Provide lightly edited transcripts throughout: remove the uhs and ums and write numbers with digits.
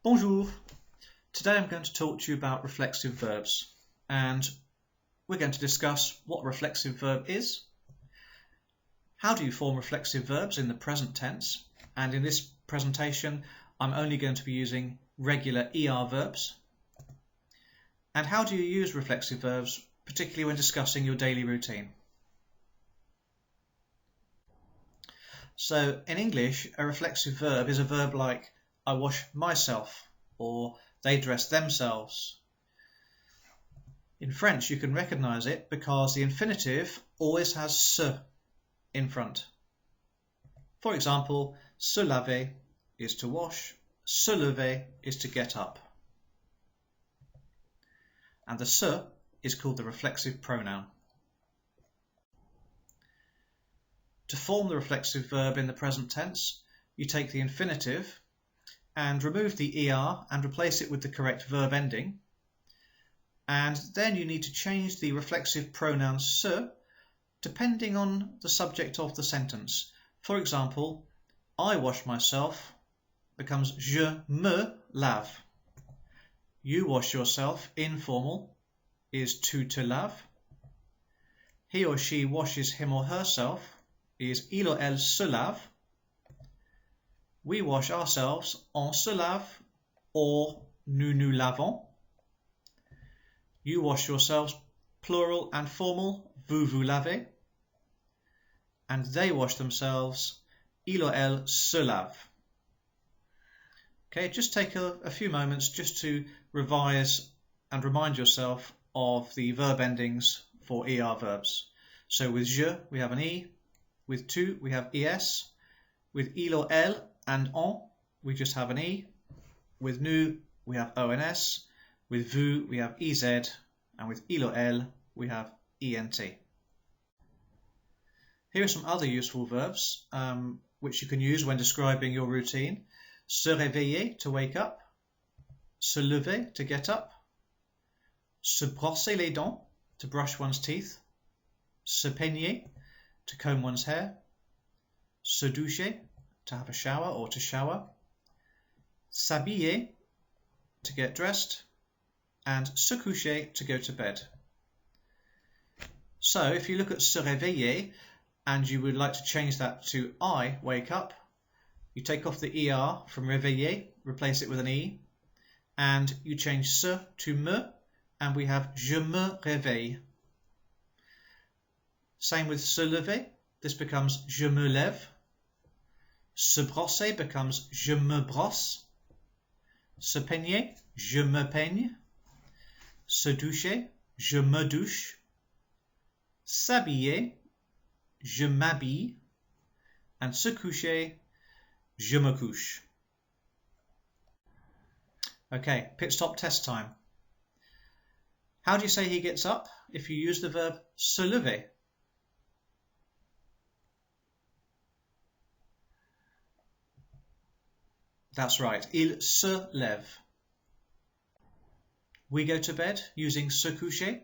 Bonjour. Today I'm going to talk to you about reflexive verbs, and we're going to discuss what a reflexive verb is, how do you form reflexive verbs in the present tense, and in this presentation I'm only going to be using regular ER verbs, and how do you use reflexive verbs, particularly when discussing your daily routine. So in English, a reflexive verb is a verb like I wash myself, or they dress themselves. In French, you can recognize it because the infinitive always has se in front. For example, se laver is to wash, se lever is to get up. And the se is called the reflexive pronoun. To form the reflexive verb in the present tense, you take the infinitive and remove the er and replace it with the correct verb ending. And then you need to change the reflexive pronoun se depending on the subject of the sentence. For example, I wash myself becomes je me lave. You wash yourself, informal, is tu te laves. He or she washes him or herself is il ou elle se lave. We wash ourselves, on se lave, or nous nous lavons. You wash yourselves, plural and formal, vous vous lavez. And they wash themselves, il ou elle se lave. Okay, just take a few moments just to revise and remind yourself of the verb endings for ER verbs. So with je, we have an E. With tu, we have es. With il ou elle and on, we just have an E. With nous, we have ONS. With vous, we have EZ. And with il ou elle, we have ENT. Here are some other useful verbs which you can use when describing your routine. Se réveiller, to wake up. Se lever, to get up. Se brosser les dents, to brush one's teeth. Se peigner, to comb one's hair. Se doucher, to have a shower or to shower. S'habiller, to get dressed. And se coucher, to go to bed. So if you look at se réveiller and you would like to change that to I wake up, you take off the ER from réveiller, replace it with an E, and you change se to me, and we have je me réveille. Same with se lever, this becomes je me lève. Se brosser becomes je me brosse. Se peigner, je me peigne. Se doucher, je me douche. S'habiller, je m'habille. And se coucher, je me couche. Okay, pit stop test time. How do you say he gets up if you use the verb se lever? That's right, il se lève. We go to bed using se coucher.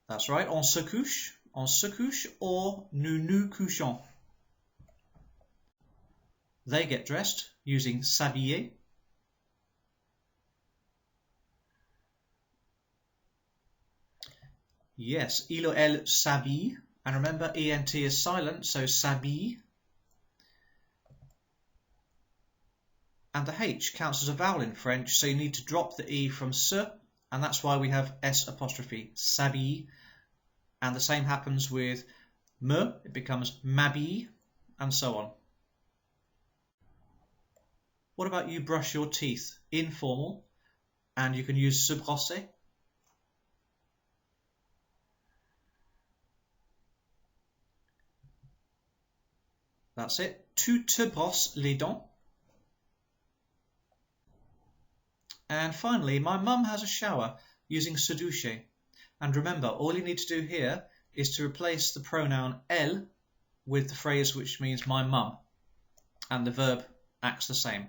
That's right, on se couche, or nous nous couchons. They get dressed using s'habiller. Yes, il ou elle s'habille. And remember, ENT is silent, so s'habille. And the H counts as a vowel in French, so you need to drop the E from se, and that's why we have S apostrophe, s'habille. And the same happens with me, it becomes m'habille, and so on. What about you brush your teeth? Informal, and you can use se brosser. That's it. Tu te brosses les dents. And finally, my mum has a shower using se doucher. And remember, all you need to do here is to replace the pronoun elle with the phrase which means my mum. And the verb acts the same.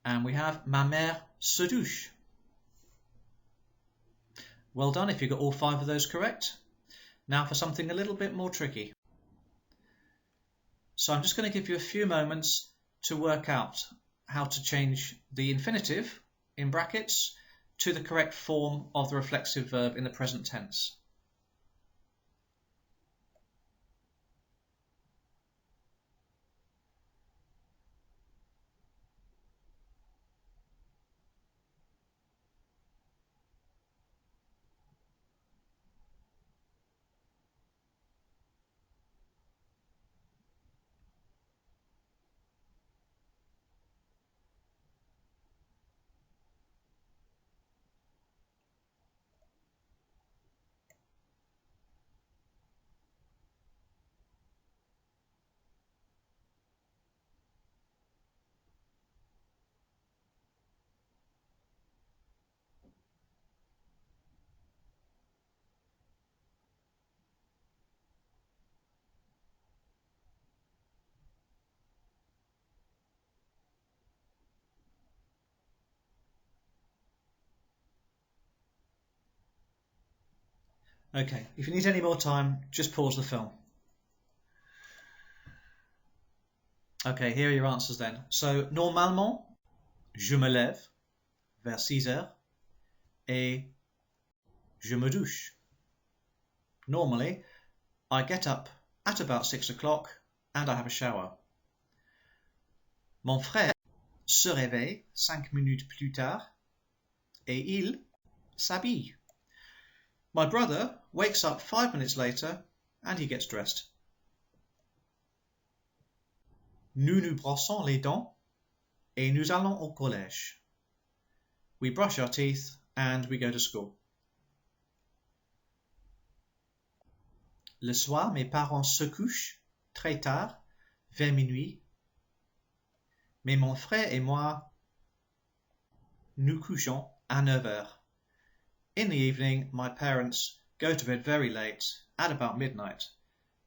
And we have ma mère se douche. Well done if you got all 5 of those correct. Now for something a little bit more tricky. So I'm just going to give you a few moments to work out how to change the infinitive in brackets to the correct form of the reflexive verb in the present tense. Okay, if you need any more time, just pause the film. Okay, here are your answers then. So, normalement, je me lève vers 6 heures et je me douche. Normally, I get up at about 6 o'clock and I have a shower. Mon frère se réveille 5 minutes plus tard et il s'habille. My brother wakes up 5 minutes later and he gets dressed. Nous nous brossons les dents et nous allons au collège. We brush our teeth and we go to school. Le soir, mes parents se couchent très tard, vers minuit. Mais mon frère et moi, nous couchons à 9 heures. In the evening, my parents go to bed very late, at about midnight,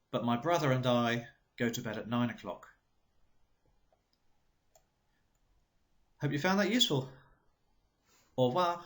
but my brother and I go to bed at 9 o'clock. Hope you found that useful. Au revoir.